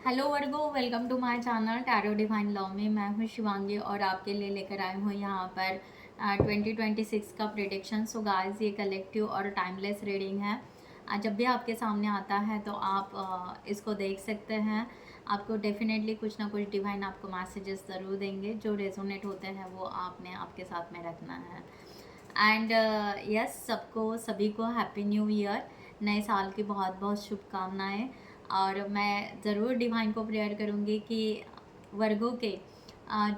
Hello Virgo, welcome to my channel tarot divine love में। मैं हूँ शिवांगी और आपके लिए लेकर आई हूँ यहाँ पर 2026 का प्रेडिक्शन। सो गाइस, ये कलेक्टिव और टाइमलेस रीडिंग है। जब भी आपके सामने आता है तो आप इसको देख सकते हैं। आपको डेफिनेटली कुछ ना कुछ डिवाइन आपको मैसेजेस ज़रूर देंगे। जो रेजोनेट होते हैं वो आपने आपके साथ में रखना है। एंड यस, सभी को हैप्पी न्यू ईयर, नए साल की बहुत बहुत शुभकामनाएं। और मैं ज़रूर डिवाइन को प्रेयर करूँगी कि वर्गों के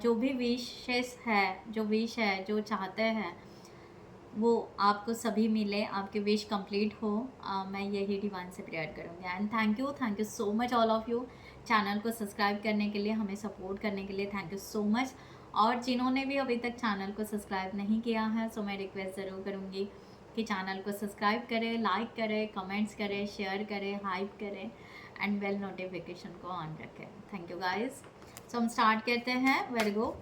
जो भी विशेष है, जो विश है, जो चाहते हैं वो आपको सभी मिले, आपके विश कंप्लीट हो। मैं यही डिवाइन से प्रेयर करूँगी। And thank you so much all of you, channel को सब्सक्राइब करने के लिए, हमें सपोर्ट करने के लिए थैंक यू सो मच। और जिन्होंने भी अभी तक चैनल को सब्सक्राइब नहीं किया है, सो मैं रिक्वेस्ट ज़रूर करूँगी कि चैनल को सब्सक्राइब करें, लाइक करें, कमेंट्स करें, शेयर करें, हाइप करें एंड बेल नोटिफिकेशन को ऑन रखें। Thank you guys. सो हम स्टार्ट करते हैं वर्गो।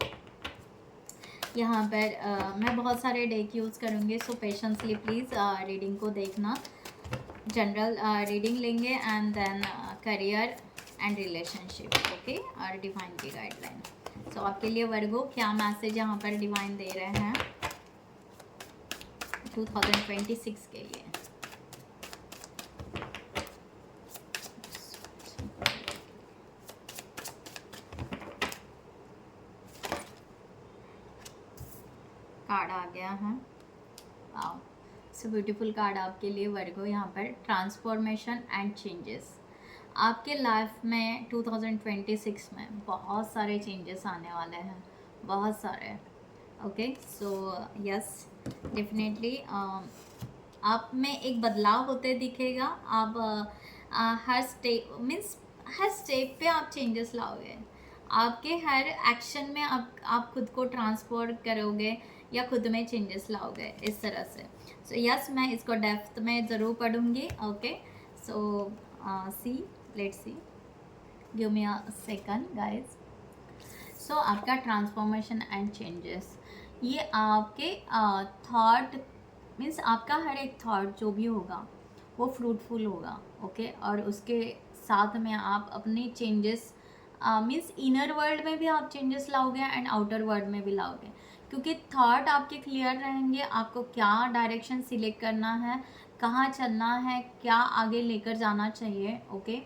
यहाँ पर मैं बहुत सारे डेक यूज़ करूँगी, सो पेशेंसली प्लीज़ रीडिंग को देखना। जनरल रीडिंग लेंगे and then career and relationship, okay, और डिवाइन की गाइडलाइन। सो आपके लिए वर्गो क्या मैसेज यहाँ पर डिवाइन दे रहे हैं 2026 के लिए। कार्ड आ गया है, वाओ, सो ब्यूटीफुल कार्ड आपके लिए वर्गो। यहाँ पर ट्रांसफॉर्मेशन एंड चेंजेस आपके लाइफ में 2026 में बहुत सारे चेंजेस आने वाले हैं, बहुत सारे। ओके, सो यस, डेफिनेटली आप में एक बदलाव होते दिखेगा। आप हर स्टेप पे आप चेंजेस लाओगे। आपके हर एक्शन में आप खुद को ट्रांसफॉर्म करोगे या खुद में चेंजेस लाओगे, इस तरह से। सो यस, मैं इसको डेप्थ में ज़रूर पढ़ूंगी। Okay, so see, let's see, give me a second guys. So आपका ट्रांसफॉर्मेशन एंड चेंजेस, ये आपके थॉट मीन्स आपका हर एक थॉट जो भी होगा वो फ्रूटफुल होगा। ओके, और उसके साथ में आप अपने चेंजेस मीन्स इनर वर्ल्ड में भी आप चेंजेस लाओगे एंड आउटर वर्ल्ड में भी लाओगे, क्योंकि थॉट आपके क्लियर रहेंगे। आपको क्या डायरेक्शन सिलेक्ट करना है, कहाँ चलना है, क्या आगे लेकर जाना चाहिए। ओके,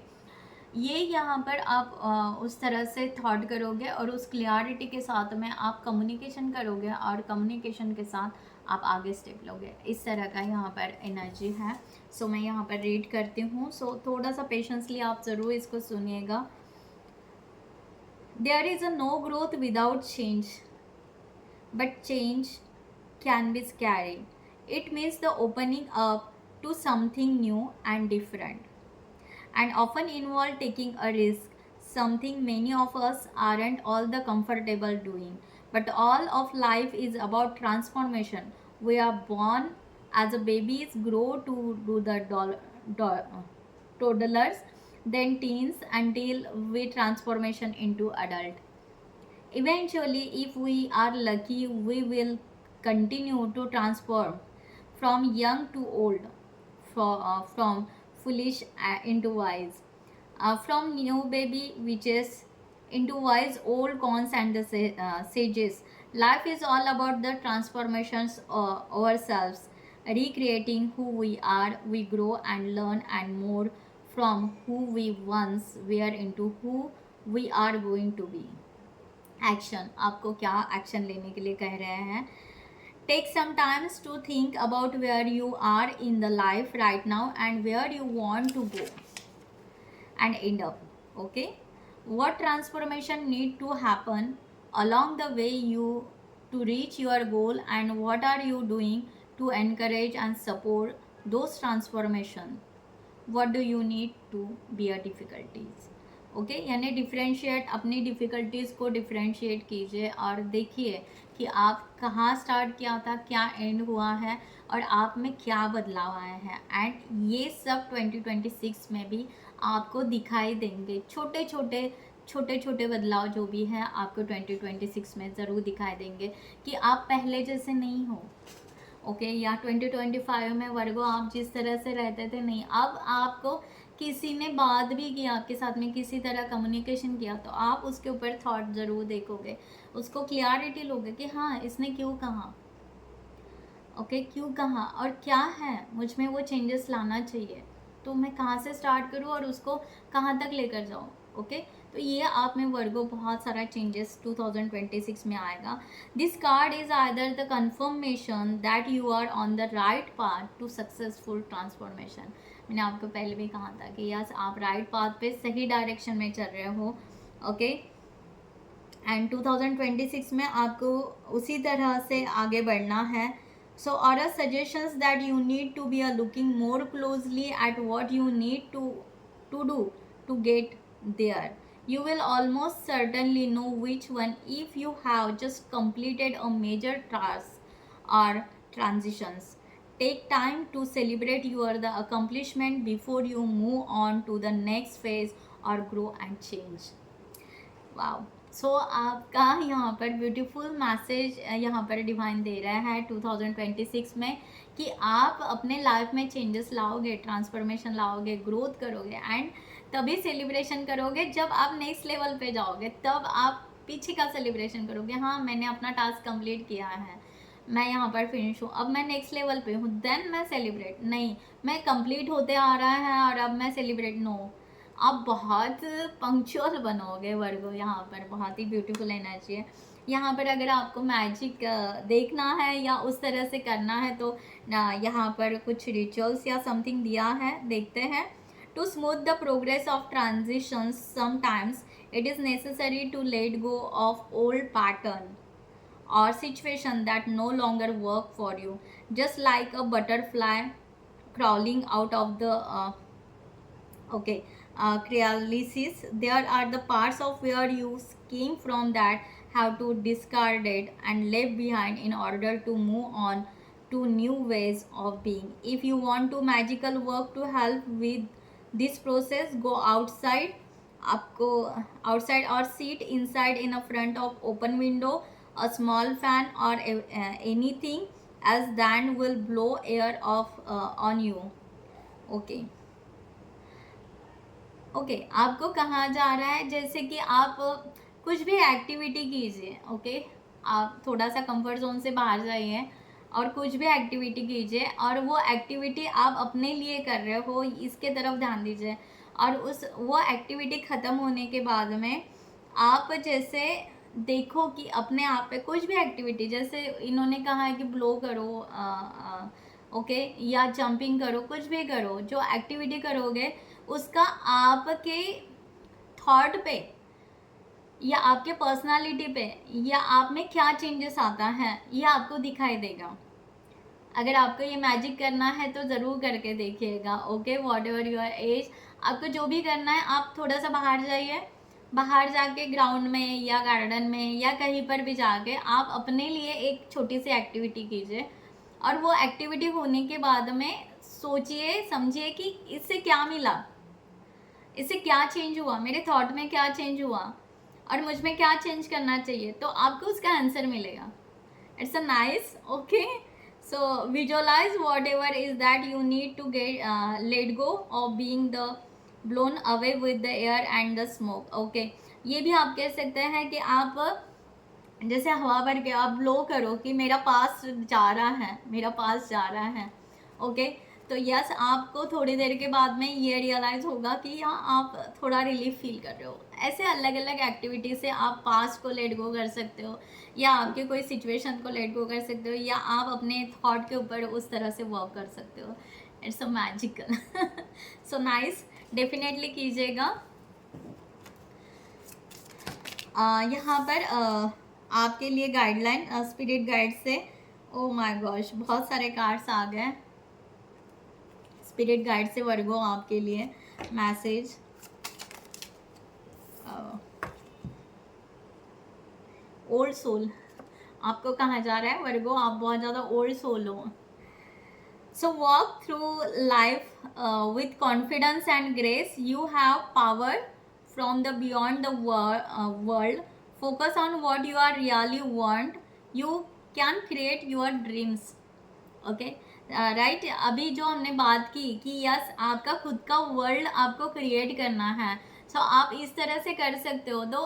ये यहाँ पर आप उस तरह से थॉट करोगे और उस क्लियरिटी के साथ में आप कम्युनिकेशन करोगे और कम्युनिकेशन के साथ आप आगे स्टेप लोगे। इस तरह का यहाँ पर एनर्जी है। सो मैं यहाँ पर रीड करती हूँ, सो थोड़ा सा पेशेंसली आप ज़रूर इसको सुनिएगा। There is a no growth without change, but change can be scary. It means the opening up to something new and different, and often involve taking a risk, something many of us aren't all the comfortable doing. But all of life is about transformation. We are born as a babies, grow to do the toddlers, then teens, until we transformation into adult. Eventually, if we are lucky, we will continue to transform from young to old, from foolish into wise, from new baby witches into wise old cons and the sages. Life is all about the transformations ourselves, recreating who we are. We grow and learn and more from who we once were into who we are going to be. Action, आपको क्या action लेने के लिए कह रहे हैं। Take some times to think about where you are in the life right now and where you want to go and end up. Okay, what transformation need to happen along the way you to reach your goal, and what are you doing to encourage and support those transformation? What do you need to bear difficulties? Okay, यानी differentiate, अपनी difficulties को differentiate कीजिए और देखिए कि आप कहाँ start किया था, क्या एंड हुआ है और आप में क्या बदलाव आए हैं। एंड ये सब 2026 में भी आपको दिखाई देंगे। छोटे छोटे बदलाव जो भी हैं आपको 2026 में ज़रूर दिखाई देंगे कि आप पहले जैसे नहीं हो। ओके, या 2025 में वर्गो आप जिस तरह से रहते थे नहीं, अब आपको किसी ने बात भी किया आपके साथ में, किसी तरह कम्युनिकेशन किया, तो आप उसके ऊपर थॉट ज़रूर देखोगे, उसको क्लियरिटी लोगे कि हाँ इसने क्यों कहा, ओके क्यों कहा और क्या है मुझ में वो चेंजेस लाना चाहिए, तो मैं कहाँ से स्टार्ट करूँ और उसको कहाँ तक लेकर जाऊँ। ओके तो ये आप में वर्गो बहुत सारा चेंजेस 2026 में आएगा। This card is either the confirmation that you are on the right path to successful transformation. मैंने आपको पहले भी कहा था कि यस आप राइट पाथ पे सही डायरेक्शन में चल रहे हो। ओके एंड 2026 में आपको उसी तरह से आगे बढ़ना है। So are suggestions that you need to be looking more closely at what you need to do to get there. You will almost certainly know which one if you have just completed a major task or transitions. Take time to celebrate your the accomplishment before you move on to the next phase or grow and change. Wow so आपका यहाँ पर beautiful message यहाँ पर divine दे रहा है 2026 में कि आप अपने लाइफ में चेंजेस लाओगे, ट्रांसफॉर्मेशन लाओगे, ग्रोथ करोगे एंड तभी सेलिब्रेशन करोगे जब आप नेक्स्ट लेवल पे जाओगे, तब आप पीछे का सेलिब्रेशन करोगे। हाँ मैंने अपना टास्क कंप्लीट किया है, मैं यहाँ पर फिनिश हूँ, अब मैं नेक्स्ट लेवल पे हूँ, देन मैं सेलिब्रेट नहीं, मैं कंप्लीट होते आ रहा है और अब मैं सेलिब्रेट नो। आप बहुत पंक्चुअल बनोगे वर्गो, यहाँ पर बहुत ही ब्यूटीफुल एनर्जी है। यहाँ पर अगर आपको मैजिक देखना है या उस तरह से करना है तो यहाँ पर कुछ रिचुअल्स या समथिंग दिया है, देखते हैं। To smooth the progress of transitions sometimes it is necessary to let go of old pattern or situation that no longer work for you, just like a butterfly crawling out of the chrysalis. There are the parts of where you came from that have to discard it and left behind in order to move on to new ways of being. If you want to magical work to help with this process, go outside, आपको outside or sit inside in a front of open window, a small fan or anything else that will blow air off on you. Okay. Okay आपको कहाँ जा रहा है, जैसे कि आप कुछ भी एक्टिविटी कीजिए। ओके आप थोड़ा सा कंफर्ट जोन से बाहर जाइए और कुछ भी एक्टिविटी कीजिए और वो एक्टिविटी आप अपने लिए कर रहे हो, इसके तरफ ध्यान दीजिए। और वो एक्टिविटी ख़त्म होने के बाद में आप जैसे देखो कि अपने आप पे कुछ भी एक्टिविटी, जैसे इन्होंने कहा है कि ब्लो करो ओके या जंपिंग करो, कुछ भी करो, जो एक्टिविटी करोगे उसका आपके थॉट पे या आपके पर्सनालिटी पे या आप में क्या चेंजेस आता है ये आपको दिखाई देगा। अगर आपको ये मैजिक करना है तो ज़रूर करके देखिएगा। Okay what ever your age, आपको जो भी करना है आप थोड़ा सा बाहर जाइए, बाहर जाके ग्राउंड में या गार्डन में या कहीं पर भी जाके आप अपने लिए एक छोटी सी एक्टिविटी कीजिए और वो एक्टिविटी होने के बाद में सोचिए समझिए कि इससे क्या मिला, इससे क्या चेंज हुआ, मेरे थॉट में क्या चेंज हुआ और मुझ में क्या चेंज करना चाहिए, तो आपको उसका आंसर मिलेगा। It's a nice. Okay so visualise whatever is that you need to get let go of being the blown away with the air and the smoke. Okay ये भी आप कह सकते हैं कि आप जैसे हवा भर के आप ब्लो करो कि मेरा पास जा रहा है, मेरा पास जा रहा है। ओके तो यस आपको थोड़ी देर के बाद में ये रियलाइज़ होगा कि यहाँ आप थोड़ा रिलीफ फील कर रहे हो। ऐसे अलग अलग एक्टिविटी से आप पास्ट को लेट गो कर सकते हो या आपके कोई सिचुएशन को लेट गो कर सकते हो या आप अपने थॉट के ऊपर उस तरह से वर्क कर सकते हो। It's a magical. So nice, definitely कीजिएगा। यहाँ पर आपके लिए गाइडलाइन स्पिरिट गाइड से, ओ माय गॉश बहुत सारे कार्ड्स आ गए। स्पिरिट गाइड से वर्गो आपके लिए मैसेज। ओल्ड सोल, आपको कहा जा रहा है वर्गो आप बहुत ज़्यादा ओल्ड सोल हो। So walk through life with confidence and grace, you have power from the beyond the world, focus on what you are really want, you can create your dreams. Okay right. अभी जो हमने बात की कि yes आपका खुद का world आपको क्रिएट करना है, सो आप इस तरह से कर सकते हो। Though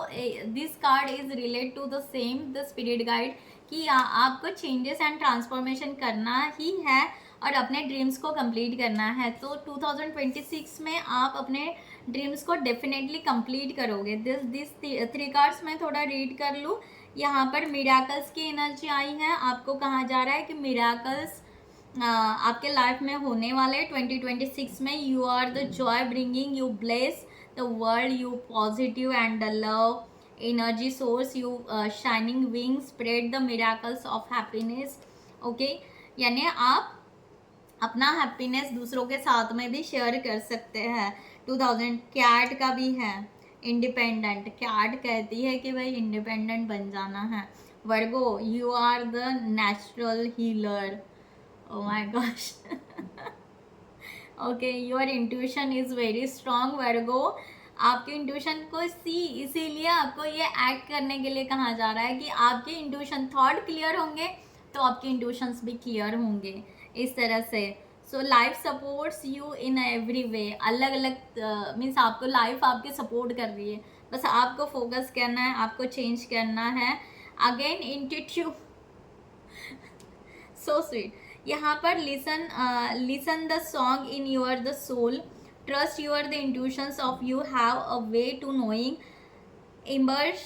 this card is relate to the same the spirit guide कि आपको चेंजेस एंड ट्रांसफॉर्मेशन करना ही है और अपने ड्रीम्स को कंप्लीट करना है। तो 2026 में आप अपने ड्रीम्स को डेफिनेटली कंप्लीट करोगे। दिस 3 कार्ड्स मैं थोड़ा रीड कर लूँ। यहाँ पर मिराकल्स की एनर्जी आई है। आपको कहा जा रहा है कि मिराकल्स आपके लाइफ में होने वाले 2026 में। You are the joy bringing, you bless the world, you positive and the love energy source, you shining wing spread the miracles of happiness. Okay, यानी आप अपना हैप्पीनेस दूसरों के साथ में भी शेयर कर सकते हैं। 2000 कैट का भी है, इंडिपेंडेंट। कैट कहती है कि भाई इंडिपेंडेंट बन जाना है। Virgo, you are the natural healer. Oh my gosh. Okay, your intuition is very strong Virgo. आपके इंट्यूशन को इसीलिए आपको ये एक्ट करने के लिए कहा जा रहा है कि आपके इंट्यूशन थॉट क्लियर होंगे तो आपके इंट्यूशंस भी क्लियर होंगे इस तरह से। So life supports you in every way. अलग अलग मीन्स आपको लाइफ आपके सपोर्ट कर रही है, बस आपको फोकस करना है, आपको चेंज करना है। Again intuitive, so sweet. यहाँ पर listen the song in your the soul, trust your the intuitions of you have a way to knowing, emerge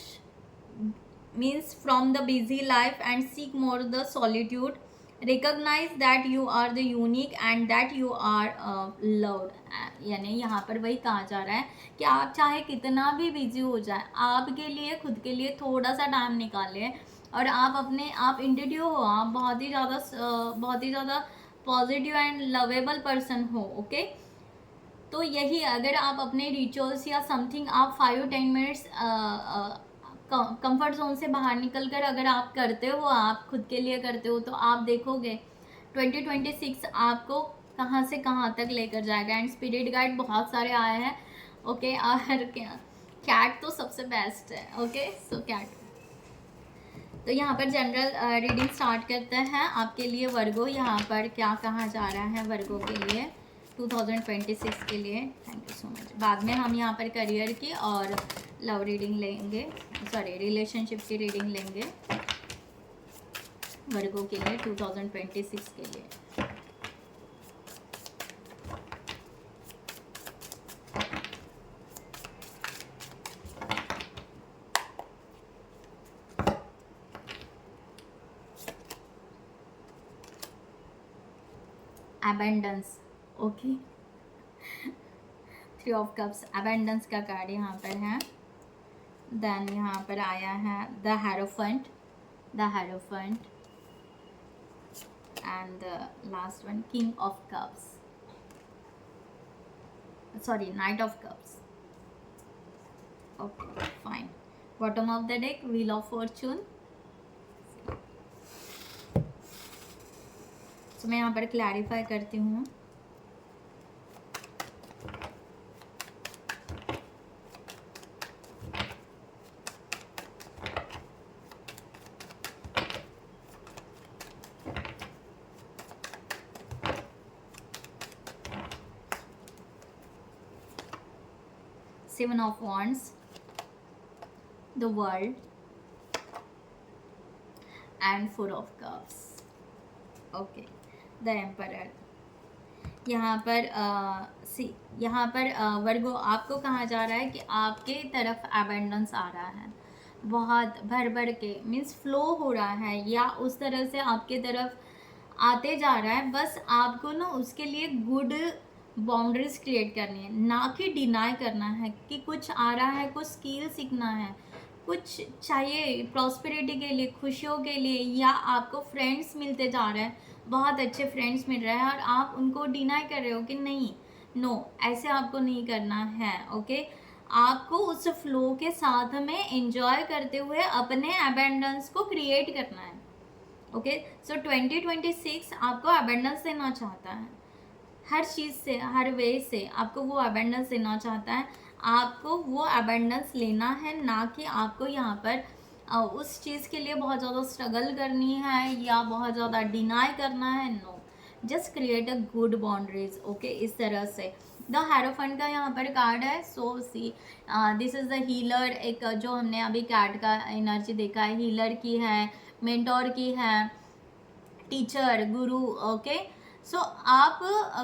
means from the busy life and seek more the solitude, recognize that you are the unique and that you are loved। यानी यहाँ पर वही कहा जा रहा है कि आप चाहे कितना भी बिजी हो जाए, आपके लिए खुद के लिए थोड़ा सा टाइम निकालें और आप अपने आप इंट्यूटिव हो, आप बहुत ही ज़्यादा पॉजिटिव एंड लवेबल पर्सन हो। ओके, तो यही अगर आप अपने रिचुअल्स या समथिंग आप 5-10 मिनट्स कंफर्ट जोन से बाहर निकल कर अगर आप करते हो, आप खुद के लिए करते हो, तो आप देखोगे 2026 आपको कहाँ से कहाँ तक लेकर जाएगा। एंड स्पिरिट गाइड बहुत सारे आए हैं। ओके, और कैट तो सबसे बेस्ट है। ओके, सो कैट। तो यहाँ पर जनरल रीडिंग स्टार्ट करते हैं आपके लिए वर्गो। यहाँ पर क्या कहा जा रहा है वर्गो के लिए 2026 के लिए। Thank you so much. बाद में हम यहाँ पर करियर की और लव रीडिंग लेंगे, सॉरी रिलेशनशिप की रीडिंग लेंगे वर्गो के लिए 2026 के लिए। Abundance, okay, 3 of cups, abundance का कार्ड यहाँ पर है। देन यहाँ पर आया है the hierophant, and the last one king of cups, sorry night of cups. Okay fine. Bottom of the deck wheel of Fortune. तो मैं यहाँ पर क्लैरिफाई करती हूँ। Seven of Wands, the World, and 4 of Cups. Okay, the Emperor। यहाँ पर वर्गो आपको कहा जा रहा है कि आपके तरफ अबेंडेंस आ रहा है, बहुत भर के, मीन्स फ्लो हो रहा है या उस तरह से आपके तरफ आते जा रहा है। बस आपको ना उसके लिए गुड बाउंड्रीज क्रिएट करनी है, ना कि डिनाई करना है कि कुछ आ रहा है, कुछ स्किल सीखना है, कुछ चाहिए प्रॉस्पेरिटी के लिए, खुशियों के लिए, या आपको फ्रेंड्स मिलते जा रहे हैं, बहुत अच्छे फ्रेंड्स मिल रहे हैं और आप उनको डिनाई कर रहे हो कि नहीं, नो ऐसे आपको नहीं करना है। ओके, आपको उस फ्लो के साथ में एंजॉय करते हुए अपने अबेंडेंस को क्रिएट करना है। ओके, सो 2026 आपको अबेंडेंस देना चाहता है, हर चीज़ से, हर वे से आपको वो अबेंडेंस देना चाहता है। आपको वो अबेंडेंस लेना है, ना कि आपको यहाँ पर उस चीज़ के लिए बहुत ज़्यादा स्ट्रगल करनी है या बहुत ज़्यादा डिनाई करना है। No, just create a good boundaries, okay, इस तरह से। द हेरोफेंट का यहाँ पर कार्ड है, so see this is the healer, एक जो हमने अभी कैट का एनर्जी देखा है, हीलर की है, मेंटोर की है, टीचर, गुरु, ओके। सो आप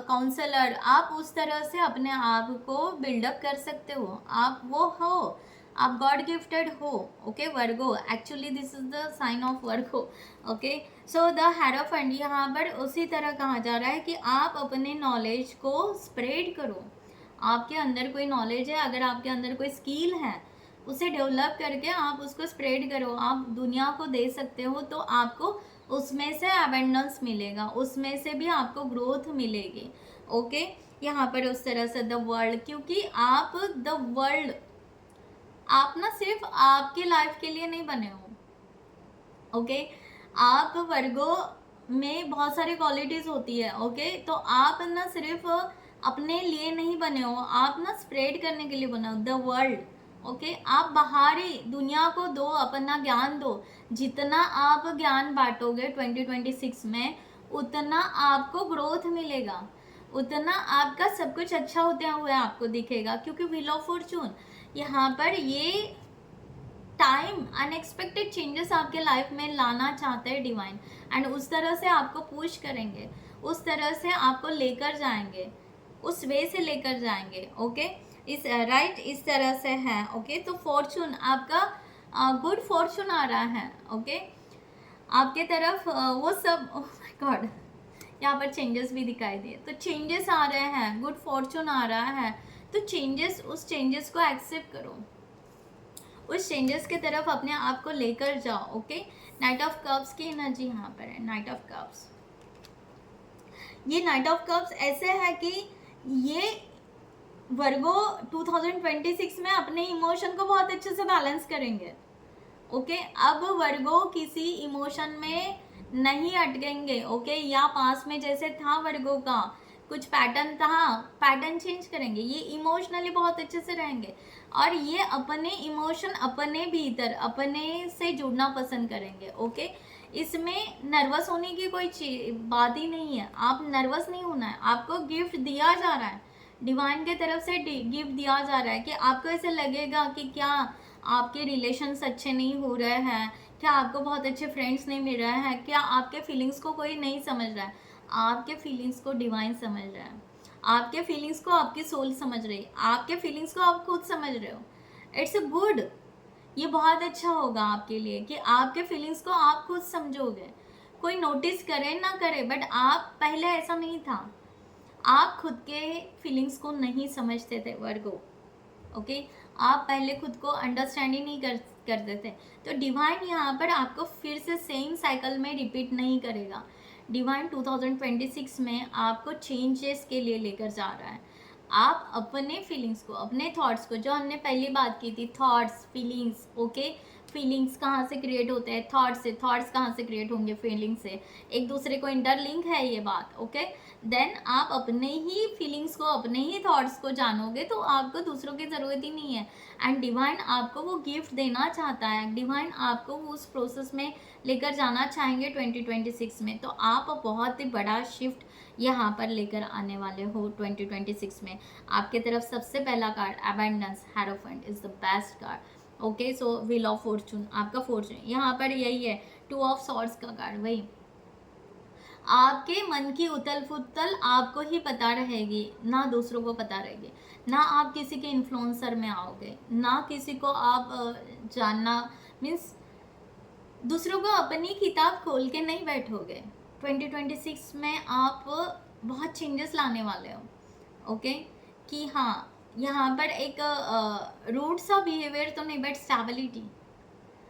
काउंसलर, आप उस तरह से अपने आप को बिल्डअप कर सकते हो, आप वो हो, आप गॉड गिफ्टेड हो, okay Virgo, actually this is the sign of Virgo, okay. So the Hierophant यहाँ पर उसी तरह कहा जा रहा है कि आप अपने नॉलेज को स्प्रेड करो, आपके अंदर कोई नॉलेज है, अगर आपके अंदर कोई स्किल है, उसे डेवलप करके आप उसको स्प्रेड करो, आप दुनिया को दे सकते हो, तो आपको उसमें से अबेंडेंस मिलेगा, उसमें से भी आपको ग्रोथ मिलेगी, ओके। यहाँ पर उस तरह से द वर्ल्ड, क्योंकि आप द वर्ल्ड, आप ना सिर्फ आपके लाइफ के लिए नहीं बने हो, ओके। आप वर्गो में बहुत सारी क्वालिटीज होती है, ओके। तो आप ना सिर्फ अपने लिए नहीं बने हो, आप ना स्प्रेड करने के लिए बने हो, द वर्ल्ड, ओके। आप बाहरी दुनिया को दो, अपना ज्ञान दो, जितना आप ज्ञान बांटोगे 2026 में, उतना आपको ग्रोथ मिलेगा, उतना आपका सब कुछ अच्छा होते हुए आपको दिखेगा, क्योंकि व्हील ऑफ फॉर्चून यहाँ पर ये टाइम अनएक्सपेक्टेड चेंजेस आपके लाइफ में लाना चाहते हैं डिवाइन, एंड उस तरह से आपको पुश करेंगे, उस तरह से आपको लेकर जाएंगे, उस वे से लेकर जाएंगे, ओके। इस राइट इस तरह से है, ओके। तो फॉर्चून आपका गुड फॉर्चून आ रहा है, ओके, आपके तरफ वो सब, ओह माय गॉड, यहाँ पर चेंजेस भी दिखाई दिए, तो चेंजेस आ रहे हैं, गुड फॉर्चून आ रहा है, तो चेंजेस, उस चेंजेस को एक्सेप्ट करो, उस चेंजेस की तरफ अपने आप को लेकर जाओ, ओके। नाइट ऑफ कप्स की एनर्जी यहाँ पर है, नाइट ऑफ कप्स, ये नाइट ऑफ कप्स ऐसे है कि ये वर्गो 2026 में अपने इमोशन को बहुत अच्छे से बैलेंस करेंगे, ओके। अब वर्गो किसी इमोशन में नहीं अटकेंगे, ओके, या पास में जैसे था वर्गो का कुछ पैटर्न था, पैटर्न चेंज करेंगे, ये इमोशनली बहुत अच्छे से रहेंगे, और ये अपने इमोशन, अपने भीतर, अपने से जुड़ना पसंद करेंगे, ओके। इसमें नर्वस होने की कोई बात ही नहीं है, आप नर्वस नहीं होना है, आपको गिफ्ट दिया जा रहा है, डिवाइन की तरफ से गिफ्ट दिया जा रहा है, कि आपको ऐसे लगेगा कि क्या आपके रिलेशंस अच्छे नहीं हो रहे हैं, क्या आपको बहुत अच्छे फ्रेंड्स नहीं मिल रहे हैं, क्या आपके फीलिंग्स को कोई नहीं समझ रहा है, आपके फीलिंग्स को डिवाइन समझ रहा है, आपके फीलिंग्स को आपकी सोल समझ रही है, आपके फीलिंग्स को आप खुद समझ रहे हो, इट्स अ गुड, ये बहुत अच्छा होगा आपके लिए कि आपके फीलिंग्स को आप खुद समझोगे, कोई नोटिस करे ना करे, बट आप पहले ऐसा नहीं था, आप खुद के फीलिंग्स को नहीं समझते थे वर्गो, ओके। आप पहले खुद को अंडरस्टैंड ही नहीं करते थे, तो डिवाइन यहाँ पर आपको फिर से सेम साइकिल में रिपीट नहीं करेगा, डिवाइन 2026 में आपको चेंजेस के लिए लेकर जा रहा है, आप अपने फीलिंग्स को, अपने थॉट्स को, जो हमने पहली बात की थी, थॉट्स, फीलिंग्स, ओके, फीलिंग्स कहाँ से क्रिएट होते हैं, थॉट्स से, थॉट्स कहाँ से क्रिएट होंगे, फीलिंग्स से, एक दूसरे को इंटरलिंक है ये बात, ओके। देन आप अपने ही फीलिंग्स को, अपने ही थॉट्स को जानोगे, तो आपको दूसरों की ज़रूरत ही नहीं है, एंड डिवाइन आपको वो गिफ्ट देना चाहता है, डिवाइन आपको उस प्रोसेस में लेकर जाना चाहेंगे 2026 में, तो आप बहुत ही बड़ा शिफ्ट यहाँ पर लेकर आने वाले हो 2026 में। आपके तरफ सबसे पहला card abundance, hierophant is the best card, okay. So wheel of Fortune, आपका फॉर्चून यहाँ पर यही है, टू ऑफ सॉर्ड्स का कार्ड, वही आपके मन की उथल पुथल आपको ही पता रहेगी, ना दूसरों को पता रहेगी, ना आप किसी के इन्फ्लुएंसर में आओगे, ना किसी को आप जानना, मीन्स दूसरों को अपनी किताब खोल के नहीं बैठोगे, 2026 में आप बहुत चेंजेस लाने वाले हो, ओके। कि हाँ, यहाँ पर एक रूड सा बिहेवियर तो नहीं, बट स्टेबिलिटी,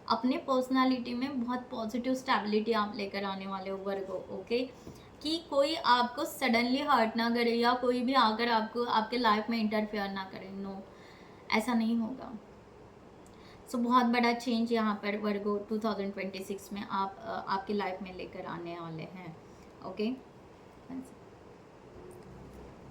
अपने पर्सनालिटी में बहुत पॉजिटिव स्टेबिलिटी आप लेकर आने वाले हो वर्गो, ओके। कि कोई आपको सडनली हर्ट ना करे, या कोई भी आकर आपको आपके लाइफ में इंटरफेयर ना करे, नो, ऐसा नहीं होगा। सो बहुत बड़ा चेंज यहाँ पर वर्गो 2026 में आप आपकी लाइफ में लेकर आने वाले हैं, ओके।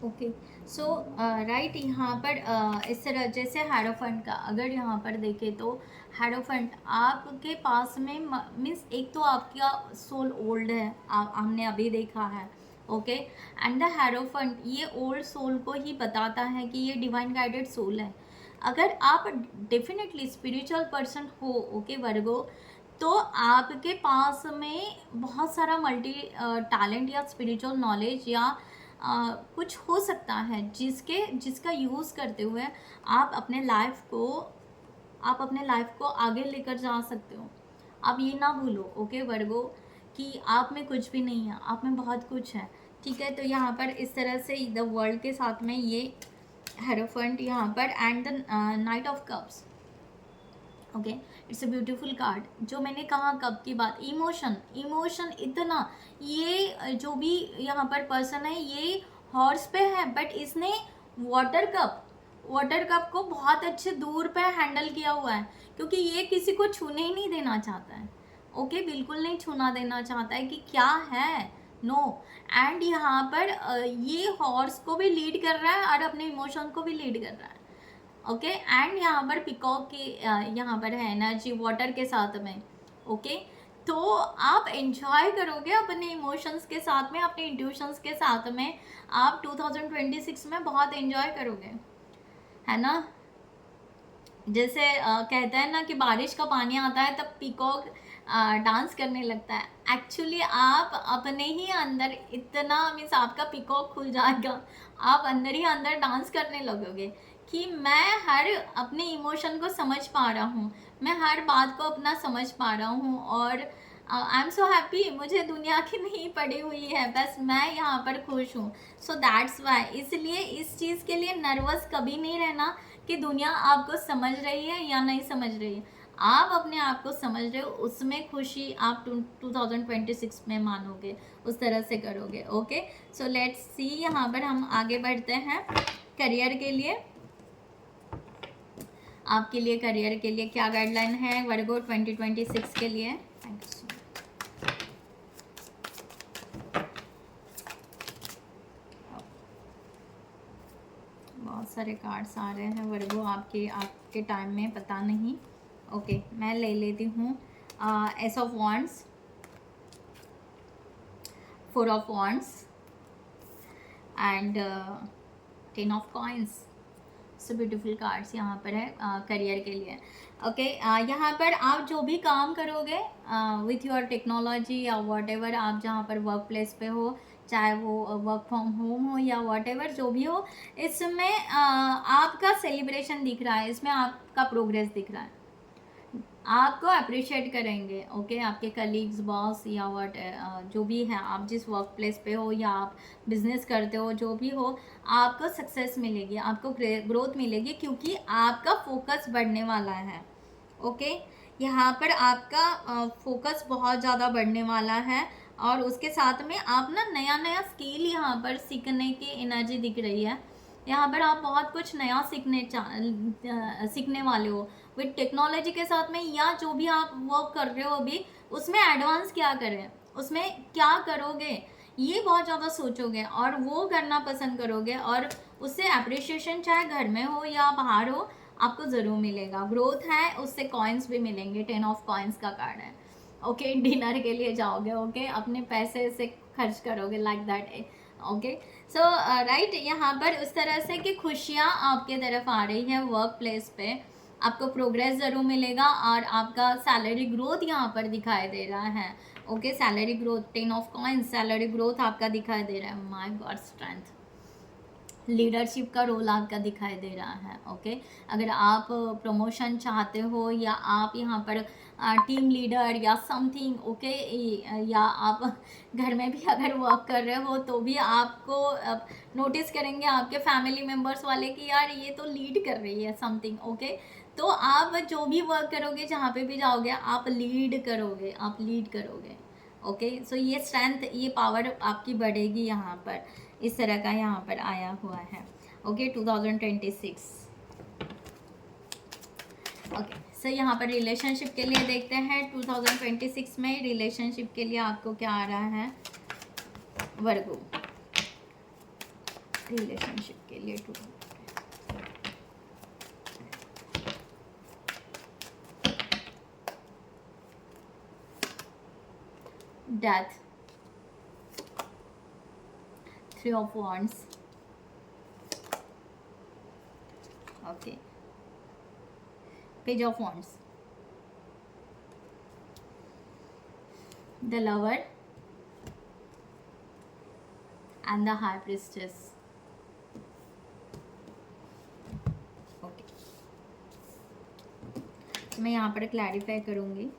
ओके, सो राइट, यहाँ पर इस तरह जैसे हेरोफेंट का अगर यहाँ पर देखें, तो हेरोफेंट आपके पास में मीन्स एक तो आपका सोल ओल्ड है, हमने अभी देखा है, ओके। एंड द हेरोफेंट, ये ओल्ड सोल को ही बताता है कि ये डिवाइन गाइडेड सोल है। अगर आप डेफिनेटली स्पिरिचुअल पर्सन हो, ओके वर्गो, तो आपके पास में बहुत सारा मल्टी टैलेंट या स्पिरिचुअल नॉलेज या कुछ हो सकता है जिसका यूज़ करते हुए आप अपने लाइफ को आगे लेकर जा सकते हो। आप ये ना भूलो, ओके वर्गो, कि आप में कुछ भी नहीं है, आप में बहुत कुछ है, ठीक है। तो यहाँ पर इस तरह से द वर्ल्ड के साथ में ये हेरोफेंट यहाँ पर and the night of cups, okay. It's a beautiful card. जो मैंने कहा कप की बात, इमोशन इतना, ये जो भी यहाँ पर पर्सन है ये हॉर्स पे है, बट इसने वाटर कप को बहुत अच्छे दूर पे हैंडल किया हुआ है, क्योंकि ये किसी को छूने ही नहीं देना चाहता है, ओके। बिल्कुल नहीं छूना देना चाहता है कि क्या है, नो। एंड यहाँ पर ये हॉर्स को भी लीड कर रहा है और अपने इमोशन को भी लीड कर रहा है, ओके। एंड यहाँ पर पिकॉक की यहाँ पर है एनर्जी वाटर के साथ में, ओके। तो आप एंजॉय करोगे अपने इमोशंस के साथ में, अपने इंट्यूशंस के साथ में, आप 2026 में बहुत एंजॉय करोगे, है ना। जैसे कहते हैं ना कि बारिश का पानी आता है तब पीकॉक डांस करने लगता है। एक्चुअली आप अपने ही अंदर इतना मीन्स आपका पीकॉक खुल जाएगा, आप अंदर ही अंदर डांस करने लगोगे कि मैं हर अपने इमोशन को समझ पा रहा हूँ, मैं हर बात को अपना समझ पा रहा हूँ, और आई एम सो हैप्पी, मुझे दुनिया की नहीं पड़ी हुई है, बस मैं यहाँ पर खुश हूँ। सो दैट्स वाई, इसलिए इस चीज़ के लिए नर्वस कभी नहीं रहना कि दुनिया आपको समझ रही है या नहीं समझ रही है। आप अपने आप को समझ रहे हो, उसमें खुशी आप 2026 में मानोगे, उस तरह से करोगे, ओके। सो लेट्स सी, यहाँ पर हम आगे बढ़ते हैं करियर के लिए। आपके लिए करियर के लिए क्या गाइडलाइन है वर्गो 2026 के लिए? Thank you so much. बहुत सारे कार्ड्स आ रहे हैं वर्गो, आपके टाइम में पता नहीं, ओके। मैं ले लेती हूँ S of wands, 4 of wands and 10 of coins. So beautiful cards यहाँ पर है करियर के लिए, ओके। यहाँ पर आप जो भी काम करोगे विथ योर टेक्नोलॉजी या वॉट एवर, आप जहाँ पर वर्क प्लेस पे हो, चाहे वो वर्क फ्रॉम होम हो या वॉट एवर जो भी हो, इसमें आपका सेलिब्रेशन दिख रहा है, इसमें आपका प्रोग्रेस दिख रहा है, आपको अप्रिशिएट करेंगे, ओके। आपके कलीग्स, बॉस या वट जो भी है, आप जिस वर्क प्लेस पे हो या आप बिजनेस करते हो, जो भी हो, आपको सक्सेस मिलेगी, आपको ग्रोथ मिलेगी, क्योंकि आपका फोकस बढ़ने वाला है, ओके। यहाँ पर आपका फोकस बहुत ज़्यादा बढ़ने वाला है, और उसके साथ में आप ना नया नया स्किल यहाँ पर सीखने की एनर्जी दिख रही है। यहाँ पर आप बहुत कुछ नया सीखने वाले हो विद टेक्नोलॉजी के साथ में, या जो भी आप वर्क कर रहे हो अभी, उसमें एडवांस क्या करें, उसमें क्या करोगे, ये बहुत ज़्यादा सोचोगे और वो करना पसंद करोगे, और उससे अप्रिशिएशन चाहे घर में हो या बाहर हो, आपको ज़रूर मिलेगा। ग्रोथ है, उससे कॉइन्स भी मिलेंगे, 10 ऑफ कॉइन्स का कार्ड है, ओके। डिनर के लिए जाओगे, ओके, अपने पैसे से खर्च करोगे, like that, okay. So right, यहाँ पर उस तरह से कि खुशियाँ आपके तरफ आ रही हैं वर्क प्लेस पे, आपको प्रोग्रेस ज़रूर मिलेगा, और आपका सैलरी ग्रोथ यहाँ पर दिखाई दे रहा है, okay. Salary growth, 10 of coins, salary growth आपका दिखाई दे रहा है। माय गॉड, स्ट्रेंथ, लीडरशिप का रोल आपका दिखाई दे रहा है, ओके। अगर आप प्रमोशन चाहते हो, या आप यहाँ पर टीम लीडर या समथिंग, ओके, या आप घर में भी अगर वर्क कर रहे हो तो भी आपको नोटिस करेंगे आपके फैमिली मेम्बर्स वाले कि यार ये तो लीड कर रही है समथिंग, ओके। तो आप जो भी वर्क करोगे, जहाँ पे भी जाओगे, आप लीड करोगे, ओके। सो ये स्ट्रेंथ, ये पावर आपकी बढ़ेगी यहाँ पर, इस तरह का यहाँ पर आया हुआ है, ओके। 2026, ओके। सो यहाँ पर रिलेशनशिप के लिए देखते हैं 2026 में रिलेशनशिप के लिए आपको क्या आ रहा है वर्गो, रिलेशनशिप के लिए death, 3 of Wands. Okay, Page of Wands, the Lover and the High Priestess. Okay, मैं यहाँ पर क्लैरिफाई करूँगी.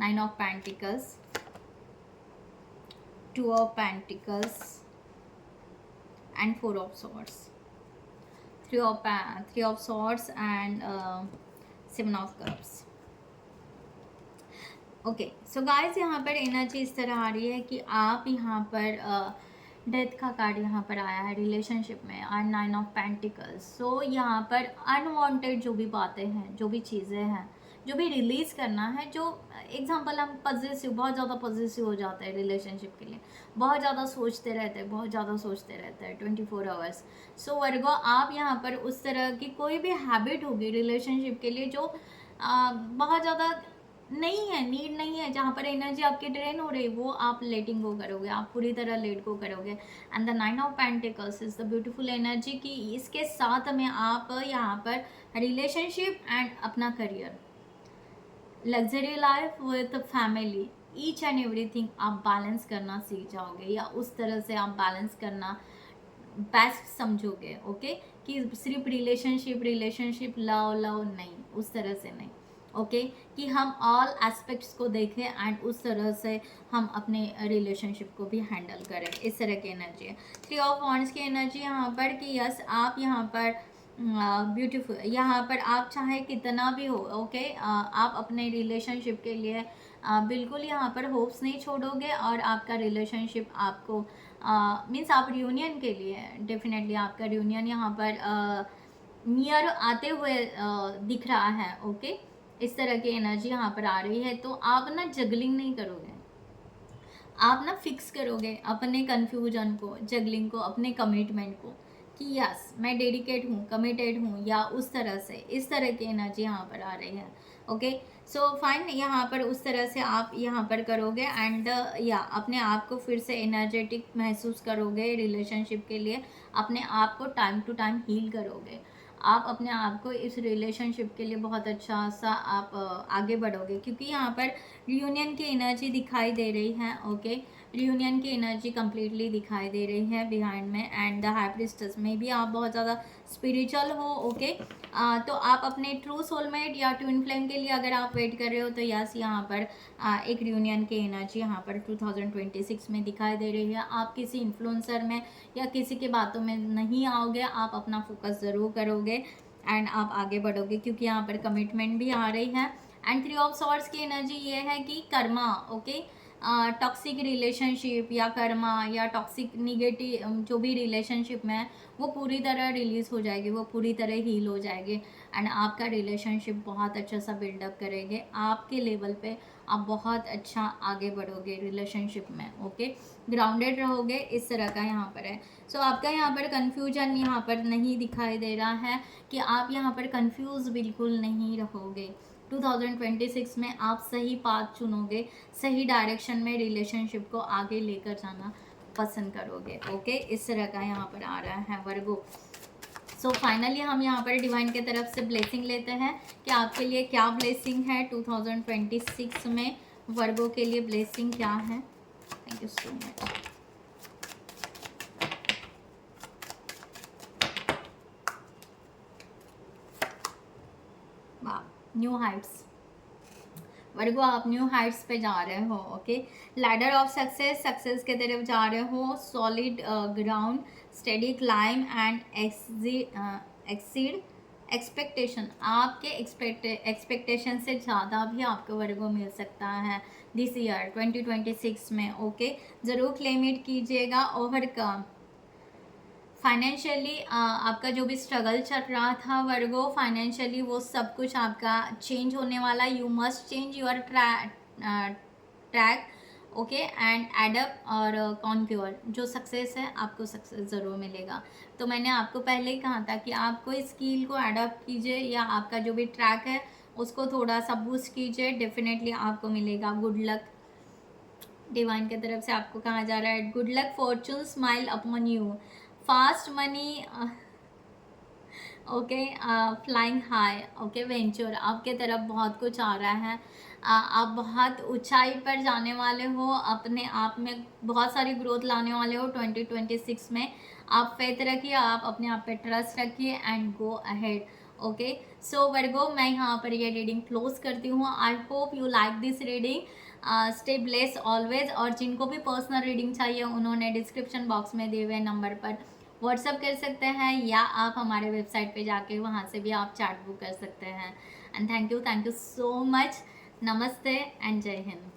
Nine of Pentacles, 2 of Pentacles and 4 of Swords, 3 of Swords and 7 of Cups. Okay so guys, यहाँ पर energy इस तरह आ रही है कि आप यहाँ पर डेथ का कार्ड यहाँ पर आया है रिलेशनशिप में, एंड 9 ऑफ पेंटिकल्स. सो यहाँ पर अनवांटेड जो भी बातें हैं, जो भी चीज़ें हैं, जो भी रिलीज़ करना है, जो एग्जांपल हम पॉजिटिव, बहुत ज़्यादा पॉजिटिव हो जाते हैं रिलेशनशिप के लिए, बहुत ज़्यादा सोचते रहते हैं, बहुत ज़्यादा सोचते रहते हैं 24 आवर्स. सो वर्गो, आप यहाँ पर उस तरह की कोई भी हैबिट होगी रिलेशनशिप के लिए जो बहुत ज़्यादा नहीं है, नीड नहीं है, जहाँ पर एनर्जी आपकी ड्रेन हो रही है, वो आप लेटिंग गो करोगे, आप पूरी तरह लेट गो करोगे. And the 9 of pentacles is the beautiful energy कि इसके साथ में आप यहाँ पर रिलेशनशिप एंड अपना career, luxury life with family, each and everything आप बैलेंस करना सीख जाओगे, या उस तरह से आप बैलेंस करना बेस्ट समझोगे. ओके, कि सिर्फ रिलेशनशिप लव नहीं, उस तरह से नहीं. ओके, कि हम ऑल एस्पेक्ट्स को देखें एंड उस तरह से हम अपने रिलेशनशिप को भी हैंडल करें. इस तरह की एनर्जी है. 3 ऑफ वॉन्ड्स की एनर्जी यहाँ पर कि यस, आप यहाँ पर ब्यूटीफुल, यहाँ पर आप चाहे कितना भी हो, ओके, आप अपने रिलेशनशिप के लिए बिल्कुल यहाँ पर होप्स नहीं छोड़ोगे, और आपका रिलेशनशिप आपको मीन्स आप रियूनियन के लिए डेफिनेटली आपका रियूनियन यहाँ पर नियर आते हुए दिख रहा है. ओके, इस तरह की एनर्जी यहाँ पर आ रही है. तो आप ना जगलिंग नहीं करोगे, आप ना फिक्स करोगे अपने कन्फ्यूजन को, जगलिंग को, अपने कमिटमेंट को कि यस मैं डेडिकेट हूँ, कमिटेड हूँ, या उस तरह से, इस तरह की एनर्जी यहाँ पर आ रही है. ओके, सो फाइन, यहाँ पर उस तरह से आप यहाँ पर करोगे एंड या अपने आप को फिर से एनर्जेटिक महसूस करोगे रिलेशनशिप के लिए, अपने आप को टाइम टू टाइम हील करोगे, आप अपने आप को इस रिलेशनशिप के लिए बहुत अच्छा सा आप आगे बढ़ोगे, क्योंकि यहाँ पर रियूनियन की एनर्जी दिखाई दे रही है. ओके, रियूनियन की एनर्जी कम्प्लीटली दिखाई दे रही है बिहाइंड में. एंड द हाई प्रिस्टेस में भी आप बहुत ज़्यादा स्पिरिचुअल हो. ओके, तो आप अपने ट्रू सोलमेट या ट्विन फ्लेम के लिए अगर आप वेट कर रहे हो, तो यस, यहाँ पर एक रियूनियन की एनर्जी यहाँ पर 2026 में दिखाई दे रही है. आप किसी इन्फ्लुएंसर में या किसी की बातों में नहीं आओगे, आप अपना फोकस ज़रूर करोगे एंड आप आगे बढ़ोगे, क्योंकि यहाँ पर कमिटमेंट भी आ रही है. एंड 3 ऑफ सॉर्ड्स की एनर्जी ये है कि कर्मा, ओके, टॉक्सिक रिलेशनशिप या कर्मा या टॉक्सिक निगेटिव जो भी रिलेशनशिप में है, वो पूरी तरह रिलीज़ हो जाएगी, वो पूरी तरह हील हो जाएगी, एंड आपका रिलेशनशिप बहुत अच्छा सा बिल्डअप करेंगे. आपके लेवल पे आप बहुत अच्छा आगे बढ़ोगे रिलेशनशिप में. ओके, ग्राउंडेड रहोगे, इस तरह का यहाँ पर है. सो आपका यहाँ पर कन्फ्यूजन यहाँ पर नहीं दिखाई दे रहा है कि आप यहाँ पर कन्फ्यूज़ बिल्कुल नहीं रहोगे. 2026 में आप सही पाथ चुनोगे, सही डायरेक्शन में रिलेशनशिप को आगे लेकर जाना पसंद करोगे. ओके, इस तरह का यहाँ पर आ रहा है वर्गो. सो फाइनली हम यहाँ पर डिवाइन के तरफ से ब्लेसिंग लेते हैं कि आपके लिए क्या ब्लेसिंग है 2026 में. वर्गो के लिए ब्लेसिंग क्या है? Thank you so much. New heights, Virgo आप न्यू हाइट्स पे जा रहे हो. Okay, ladder of success, success के तरफ जा रहे हो. Solid ground, steady climb and exceed expectation. आपके एक्सपेक्टेशन से ज़्यादा भी आपको वर्गो मिल सकता है दिस ईयर 2026 में. ओके, ज़रूर क्लेम इट कीजिएगा. ओवरकम फाइनेंशियली आपका जो भी स्ट्रगल चल रहा था वर्गो फाइनेंशियली, वो सब कुछ आपका चेंज होने वाला. You must change your track. Okay and add up और कॉन्क्योर, जो सक्सेस है आपको सक्सेस ज़रूर मिलेगा। तो मैंने आपको पहले ही कहा था कि आप कोई स्किल को एडअप कीजिए या आपका जो भी ट्रैक है उसको थोड़ा सा बूस्ट कीजिए, डेफिनेटली आपको मिलेगा गुड लक। डिवाइन की तरफ से आपको कहा जा रहा है good luck, Fortune smile upon you, fast money, okay, flying high, okay, venture, आपके तरफ बहुत कुछ आ रहा है। आप बहुत ऊंचाई पर जाने वाले हो, अपने आप में बहुत सारी ग्रोथ लाने वाले हो 2026 में। आप फेथ रखिए, आप अपने आप पे ट्रस्ट रखिए एंड गो अहेड। ओके, सो वर्गो, मैं यहाँ पर ये रीडिंग क्लोज करती हूँ। I hope you like this reading, stay bless always. और जिनको भी पर्सनल रीडिंग चाहिए उन्होंने डिस्क्रिप्शन बॉक्स में दिए हुए नंबर पर व्हाट्सअप कर सकते हैं या आप हमारे वेबसाइट पे जाके वहाँ से भी आप चार्ट बुक कर सकते हैं। And thank you so much. नमस्ते एंड जय हिंद।